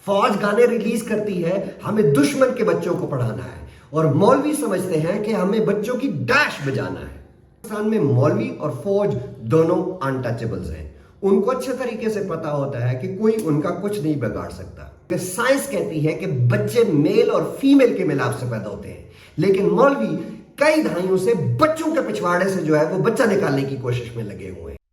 فوج گانے ریلیز کرتی ہے ہمیں دشمن کے بچوں کو پڑھانا ہے اور مولوی سمجھتے ہیں کہ ہمیں بچوں کی ڈیش بجانا ہے۔ پاکستان میں مولوی اور فوج دونوں انٹچیبلز ہیں۔ ان کو اچھے طریقے سے پتا ہوتا ہے کہ کوئی ان کا کچھ نہیں بگاڑ سکتا۔ کہ سائنس کہتی ہے کہ بچے میل اور فیمیل کے ملاپ سے پیدا ہوتے ہیں، لیکن مولوی کئی دہائیوں سے بچوں کے پچھواڑے سے جو ہے وہ بچہ نکالنے کی کوشش میں لگے ہوئے ہیں۔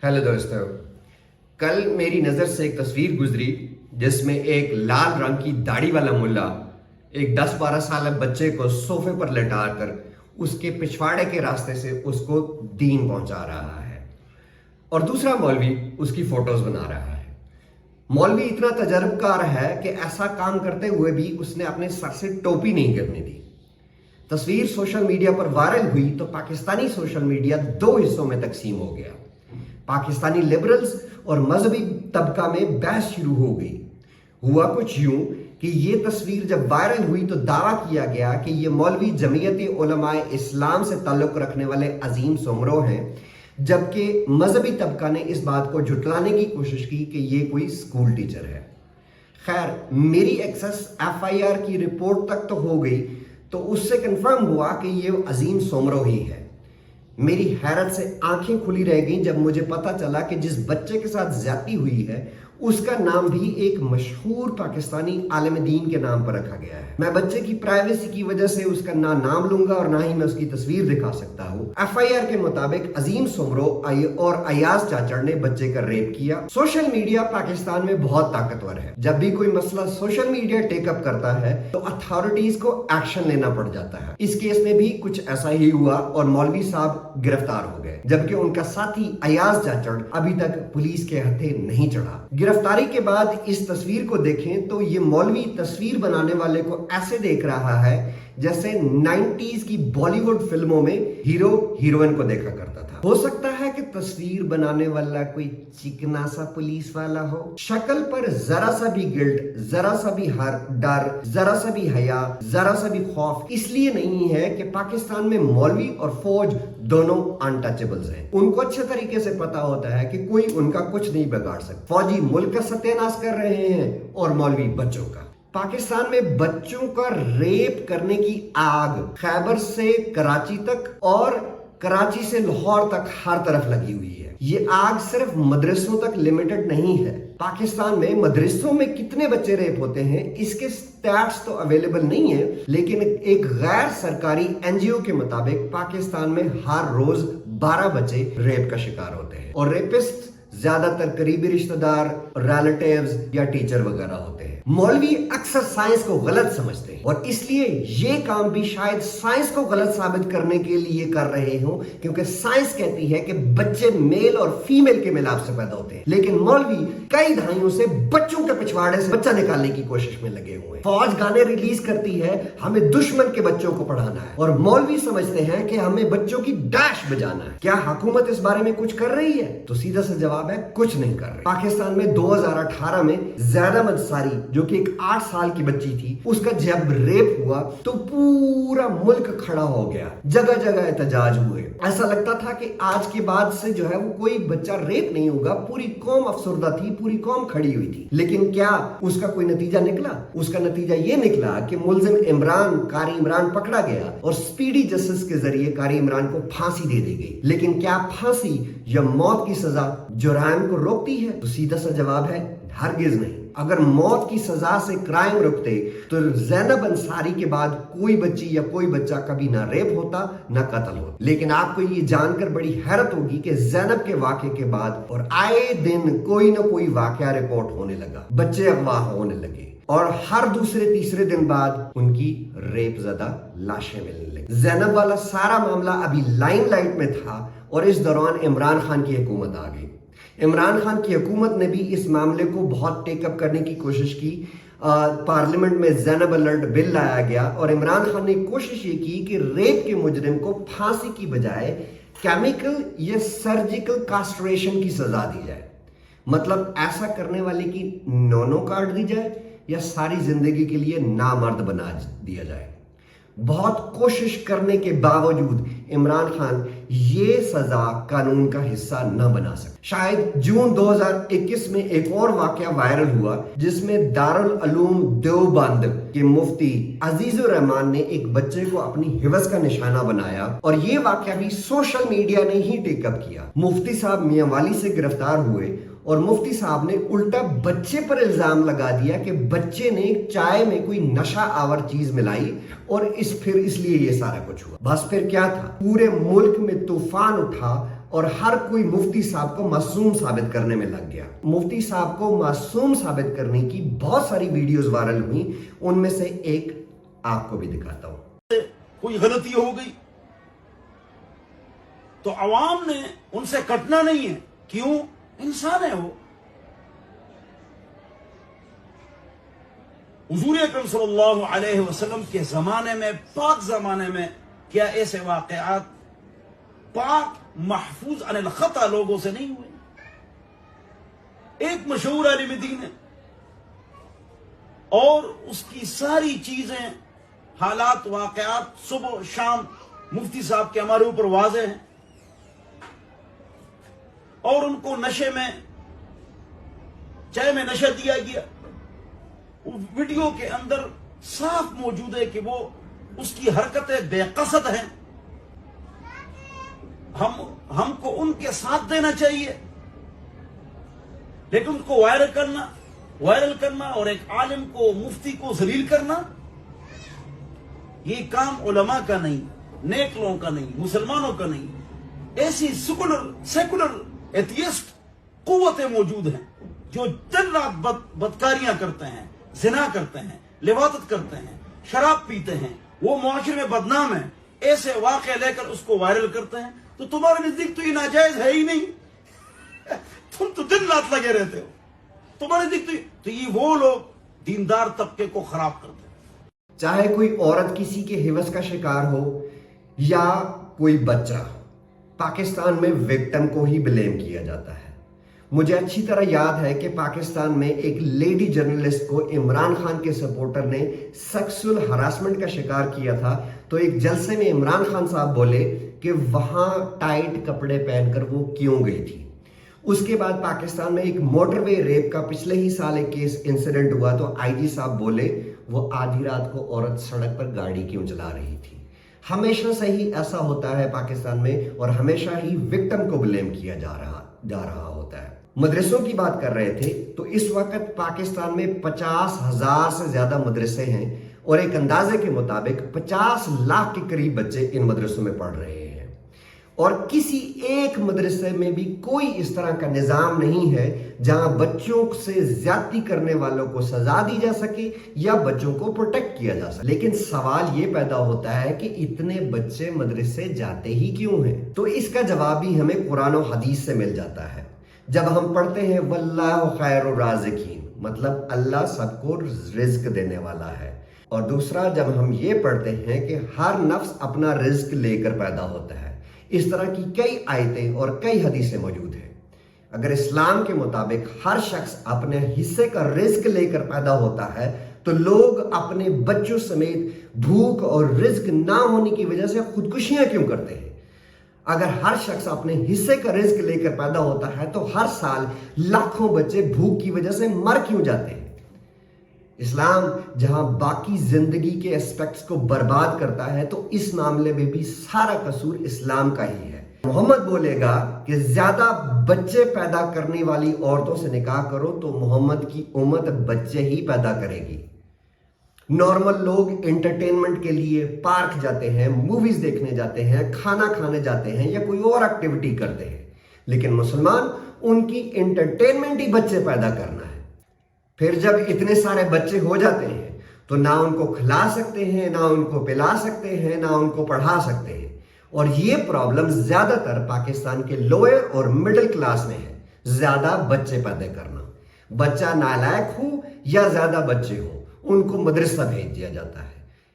ہیلو دوستو، کل میری نظر سے ایک تصویر گزری جس میں ایک لال رنگ کی داڑھی والا ملا ایک 10-12 سالہ بچے کو صوفے پر لٹا کر اس کے پچھواڑے کے راستے سے اس کو دین پہنچا رہا ہے، اور دوسرا مولوی اس کی فوٹوز بنا رہا ہے۔ مولوی اتنا تجربہ کار ہے کہ ایسا کام کرتے ہوئے بھی اس نے اپنے سر سے ٹوپی نہیں گرنے دی۔ تصویر سوشل میڈیا پر وائرل ہوئی تو پاکستانی سوشل میڈیا دو حصوں میں تقسیم ہو گیا۔ پاکستانی لبرلز اور مذہبی طبقہ میں بحث شروع ہو گئی۔ ہوا کچھ یوں کہ یہ تصویر جب وائرل ہوئی تو دعویٰ کیا گیا کہ یہ مولوی جمعیت علماء اسلام سے تعلق رکھنے والے عظیم سومرو ہیں، جبکہ مذہبی طبقہ نے اس بات کو جھٹلانے کی کوشش کی کہ یہ کوئی سکول ٹیچر ہے۔ خیر، میری ایکسس FIR کی رپورٹ تک تو ہو گئی تو اس سے کنفرم ہوا کہ یہ عظیم سومرو ہی ہے۔ میری حیرت سے آنکھیں کھلی رہ گئیں جب مجھے پتا چلا کہ جس بچے کے ساتھ زیادتی ہوئی ہے اس کا نام بھی ایک مشہور پاکستانی عالم دین کے نام پر رکھا گیا ہے۔ میں بچے کی پرائیویسی کی وجہ سے اس کا نہ نام لوں گا اور نہ ہی میں اس کی تصویر دکھا سکتا ہوں۔ FIR کے مطابق عظیم سومرو اور ایاز چاچڑ نے بچے کا ریپ کیا۔ سوشل میڈیا پاکستان میں بہت طاقتور ہے۔ جب بھی کوئی مسئلہ سوشل میڈیا ٹیک اپ کرتا ہے تو اتھارٹیز کو ایکشن لینا پڑ جاتا ہے۔ اس کیس میں بھی کچھ ایسا ہی ہوا اور مولوی صاحب گرفتار ہو گئے، جبکہ ان کا ساتھی ایاز چاچڑ ابھی تک پولیس کے ہتھے نہیں چڑھا۔ گرفتاری کے بعد اس تصویر کو دیکھیں تو یہ مولوی تصویر بنانے والے کو ایسے دیکھ رہا ہے جیسے 90s کی بالی ووڈ فلموں میں ہیرو ہیروئن کو دیکھا کرتا تھا۔ ہو سکتا ہے کہ تصویر بنانے والا کوئی چکنا سا پولیس والا ہو۔ شکل پر ذرا سا بھی گلٹ، ذرا سا بھی ڈر، ذرا سا بھی حیا، ذرا سا بھی خوف اس لیے نہیں ہے کہ پاکستان میں مولوی اور فوج دونوں انٹچیبلز ہیں۔ ان کو اچھے طریقے سے پتا ہوتا ہے کہ کوئی ان کا کچھ نہیں بگاڑ سکتا۔ فوجی ملک کا ستیہ ناش کر رہے ہیں اور مولوی بچوں کا۔ پاکستان میں بچوں کا ریپ کرنے کی آگ خیبر سے کراچی تک اور کراچی سے لاہور تک ہر طرف لگی ہوئی ہے۔ یہ آگ صرف مدرسوں تک لیمیٹڈ نہیں ہے۔ پاکستان میں مدرسوں میں کتنے بچے ریپ ہوتے ہیں اس کے سٹیٹس تو اویلیبل نہیں ہیں، لیکن ایک غیر سرکاری NGO کے مطابق پاکستان میں ہر روز 12 بچے ریپ کا شکار ہوتے ہیں، اور ریپسٹ زیادہ تر قریبی رشتہ دار، ریلیٹیوز یا ٹیچر وغیرہ ہوتے ہیں۔ مولوی اکثر سائنس کو غلط سمجھتے ہیں اور اس لیے یہ کام بھی شاید سائنس کو غلط ثابت کرنے کے لیے کر رہے ہوں، کیونکہ سائنس کہتی ہے کہ بچے میل اور فیمیل کے ملاپ سے پیدا ہوتے ہیں، لیکن مولوی کئی دہائیوں سے بچوں کے پچھواڑے سے بچہ نکالنے کی کوشش میں لگے ہوئے ہیں۔ فوج گانے ریلیز کرتی ہے ہمیں دشمن کے بچوں کو پڑھانا ہے اور مولوی سمجھتے ہیں کہ ہمیں بچوں کی ڈیش بجانا ہے۔ کیا حکومت اس بارے میں کچھ کر رہی ہے؟ تو سیدھا سا جواب ہے کچھ نہیں کر رہی۔ پاکستان میں 2018 میں زینب انصاری جو کہ ایک 8 سال کی بچی تھی، اس کا جب ریپ ہوا تو پورا ملک کھڑا ہو گیا، جگہ جگہ احتجاج ہوئے۔ ایسا لگتا تھا کہ آج کے بعد سے جو ہے وہ کوئی بچہ ریپ نہیں ہوگا، پوری قوم افسردہ تھی، پوری قوم کھڑی ہوئی تھی۔ لیکن کیا اس کا کوئی نتیجہ نکلا؟ اس کا نتیجہ یہ نکلا کہ ملزم قاری عمران پکڑا گیا اور سپیڈی جسٹس کے ذریعے قاری عمران کو پھانسی دے دی گئی۔ لیکن کیا پھانسی یا موت کی سزا جرائم کو روکتی ہے؟ تو سیدھا سا جواب ہے ہرگز نہیں۔ اگر موت کی سزا سے کرائم رکتے تو زینب انصاری کے بعد کوئی بچی یا کوئی بچہ کبھی نہ ریپ ہوتا نہ قتل ہوتا۔ لیکن آپ کو یہ جان کر بڑی حیرت ہوگی کہ زینب کے واقعے کے بعد اور آئے دن کوئی نہ کوئی واقعہ رپورٹ ہونے لگا، بچے اغوا ہونے لگے، اور ہر دوسرے تیسرے دن بعد ان کی ریپ زدہ لاشیں ملنے لگی۔ زینب والا سارا معاملہ ابھی لائم لائٹ میں تھا اور اس دوران عمران خان کی حکومت آ گئی۔ عمران خان کی حکومت نے بھی اس معاملے کو بہت ٹیک اپ کرنے کی کوشش کی۔ پارلیمنٹ میں زینب الرٹ بل لایا گیا اور عمران خان نے کوشش یہ کی کہ ریپ کے مجرم کو پھانسی کی بجائے کیمیکل یا سرجیکل کاسٹریشن کی سزا دی جائے، مطلب ایسا کرنے والے کی نونوں کاٹ دی جائے या सारी जिंदगी के लिए नामर्द बना दिया जाए। बहुत कोशिश करने के बावजूद इमरान खान ये सजा कानून का हिस्सा न बना सके। शायद जून 2021 में एक और वाकया वायरल हुआ जिसमें दारुल उलूम देवबंद के मुफ्ती अजीजुर रहमान ने एक बच्चे को अपनी हिवस का निशाना बनाया और ये वाकया भी सोशल मीडिया ने ही टेकअप किया। मुफ्ती साहब मियां वाली से गिरफ्तार हुए और मुफ्ती साहब ने उल्टा बच्चे पर इल्जाम लगा दिया कि बच्चे ने चाय में कोई नशा आवर चीज मिलाई और फिर इसलिए ये सारा कुछ हुआ। बस फिर क्या था, पूरे मुल्क में तूफान उठा और हर कोई मुफ्ती साहब को मासूम साबित करने में लग गया। मुफ्ती साहब को मासूम साबित करने की बहुत सारी वीडियोस वायरल हुई, उनमें से एक आपको भी दिखाता हूं। कोई गलती हो गई तो अवाम ने उनसे कटना नहीं है, क्यों? इंसान है वो। हुजूर अकरम सल्लल्लाहु अलैहि वसल्लम के जमाने में, पाक जमाने में क्या ऐसे वाकयात पाक महफूज अनिल खता लोगों से नहीं हुए? एक मशहूर आलिम दीन है और उसकी सारी चीजें, हालात, वाकयात सुबह शाम मुफ्ती साहब के हमारे ऊपर वाज़ेह हैं और उनको नशे में, चाय में नशा दिया गया। वीडियो के अंदर साफ मौजूद है कि वो उसकी हरकतें बेकसद हैं। हमको उनके साथ देना चाहिए, लेकिन उसको वायरल करना और एक आलिम को, मुफ्ती को जलील करना, ये काम उलमा का नहीं, नेक लोगों का नहीं, मुसलमानों का नहीं। ऐसी सेकुलर एथियस्ट कुव्वतें मौजूद हैं जो दिन रात बदकारियां करते हैं, जिना करते हैं, लिवातत करते हैं, शराब पीते हैं, वो मुआशरे में बदनाम है। ऐसे वाक़े लेकर उसको वायरल करते हैं, तो तुम्हारे नजदीक तो ये नाजायज है ही नहीं। तुम तो दिन रात लगे रहते हो। तुम्हारे नजदीक तो ये वो लोग दीनदार तबके को खराब करते हैं। चाहे कोई औरत किसी के हिवस का शिकार हो या कोई बच्चा, पाकिस्तान में विक्टिम को ही ब्लेम किया जाता है। मुझे अच्छी तरह याद है कि पाकिस्तान में एक लेडी जर्नलिस्ट को इमरान खान के सपोर्टर ने सेक्सुअल हरासमेंट का शिकार किया था, तो एक जलसे में इमरान खान साहब बोले कि वहां टाइट कपड़े पहनकर वो क्यों गई थी। उसके बाद पाकिस्तान में एक मोटरवे रेप का पिछले ही साल एक केस इंसिडेंट हुआ, तो आईजी साहब बोले वो आधी रात को औरत सड़क पर गाड़ी क्यों चला रही थी। हमेशा से ही ऐसा होता है पाकिस्तान में और हमेशा ही विक्टिम को ब्लेम किया जा रहा होता है। मदरसों की बात कर रहे थे तो इस वक्त पाकिस्तान में 50,000 से ज्यादा मदरसे हैं और एक अंदाजे के मुताबिक 50 लाख के करीब बच्चे इन मदरसों में पढ़ रहे हैं और किसी एक मदरसे में भी कोई इस तरह का निजाम नहीं है जहां बच्चों से ज्यादती करने वालों को सजा दी जा सके या बच्चों को प्रोटेक्ट किया जा सके। लेकिन सवाल ये पैदा होता है कि इतने बच्चे मदरसे जाते ही क्यों हैं? तो इसका जवाब भी हमें कुरान और हदीस से मिल जाता है। जब हम पढ़ते हैं वल्लाहु खैरुर राज़िकीन, मतलब अल्लाह सबको रिज्क देने वाला है, और दूसरा जब हम ये पढ़ते हैं कि हर नफ्स अपना रिज्क लेकर पैदा होता है, इस तरह की कई आयतें और कई हदीसें मौजूद हैं। अगर इस्लाम के मुताबिक हर शख्स अपने हिस्से का रिज्क लेकर पैदा होता है तो लोग अपने बच्चों समेत भूख और रिज्क ना होने की वजह से खुदकुशियां क्यों करते हैं? अगर हर शख्स अपने हिस्से का रिज्क लेकर पैदा होता है तो हर साल लाखों बच्चे भूख की वजह से मर क्यों जाते हैं? इस्लाम जहां बाकी जिंदगी के एस्पेक्ट्स को बर्बाद करता है तो इस मामले में भी सारा कसूर इस्लाम का ही है। मोहम्मद बोलेगा कि ज्यादा बच्चे पैदा करने वाली औरतों से निकाह करो तो मोहम्मद की उम्मत बच्चे ही पैदा करेगी। नॉर्मल लोग एंटरटेनमेंट के लिए पार्क जाते हैं, मूवीज देखने जाते हैं, खाना खाने जाते हैं या कोई और एक्टिविटी करते हैं, लेकिन मुसलमान उनकी एंटरटेनमेंट ही बच्चे पैदा करना है। फिर जब इतने सारे बच्चे हो जाते हैं तो ना उनको खिला सकते हैं, ना उनको पिला सकते हैं, ना उनको पढ़ा सकते हैं, और ये प्रॉब्लम ज्यादातर पाकिस्तान के लोअर और मिडिल क्लास में है। ज्यादा बच्चे पैदा करना, बच्चा नालायक हो या ज्यादा बच्चे हो उनको मदरसा भेज दिया जाता है,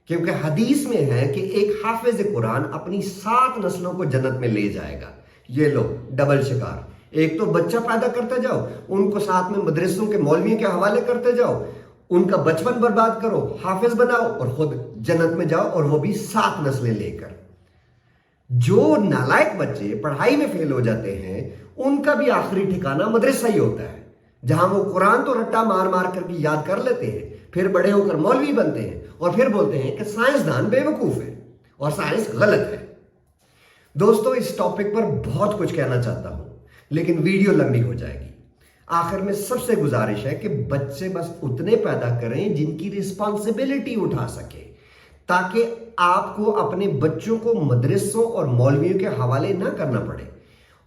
क्योंकि हदीस में है कि एक हाफिज कुरान अपनी 7 नस्लों को जन्नत में ले जाएगा। ये लो डबल शिकार, एक तो बच्चा पैदा करते जाओ, उनको साथ में मदरसों के मौलवियों के हवाले करते जाओ, उनका बचपन बर्बाद करो, हाफिज बनाओ और खुद जन्नत में जाओ, और वो भी 7 नस्लें लेकर। जो नालायक बच्चे पढ़ाई में फेल हो जाते हैं उनका भी आखिरी ठिकाना मदरसा ही होता है, जहां वो कुरान तो रट्टा मार मार करके याद कर लेते हैं, फिर बड़े होकर मौलवी बनते हैं और फिर बोलते हैं कि साइंसदान बेवकूफ है और साइंस गलत है। दोस्तों, इस टॉपिक पर बहुत कुछ कहना चाहता हूं, लेकिन वीडियो लंबी हो जाएगी। आखिर में सबसे गुजारिश है कि बच्चे बस उतने पैदा करें जिनकी रिस्पॉन्सिबिलिटी उठा सके, ताकि आपको अपने बच्चों को मदरसों और मौलवियों के हवाले ना करना पड़े।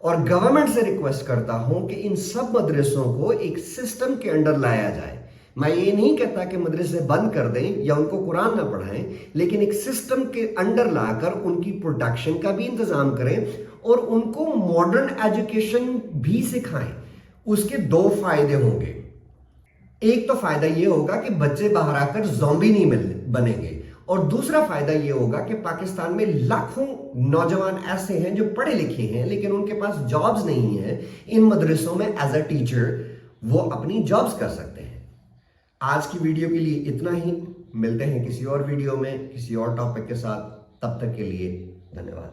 और गवर्नमेंट से रिक्वेस्ट करता हूं कि इन सब मदरसों को एक सिस्टम के अंडर लाया जाए। मैं ये नहीं कहता कि मदरसे बंद कर दें या उनको कुरान ना पढ़ाएं, लेकिन एक सिस्टम के अंडर लाकर उनकी प्रोटेक्शन का भी इंतजाम करें और उनको मॉडर्न एजुकेशन भी सिखाएं। उसके 2 फायदे होंगे। एक तो फायदा ये होगा कि बच्चे बाहर आकर ज़ॉम्बी नहीं बनेंगे, और दूसरा फायदा ये होगा कि पाकिस्तान में लाखों नौजवान ऐसे हैं जो पढ़े लिखे हैं लेकिन उनके पास जॉब्स नहीं है। इन मदरसों में एज अ टीचर वो अपनी जॉब्स कर सकते हैं। आज की वीडियो के लिए इतना ही। मिलते हैं किसी और वीडियो में किसी और टॉपिक के साथ। तब तक के लिए धन्यवाद।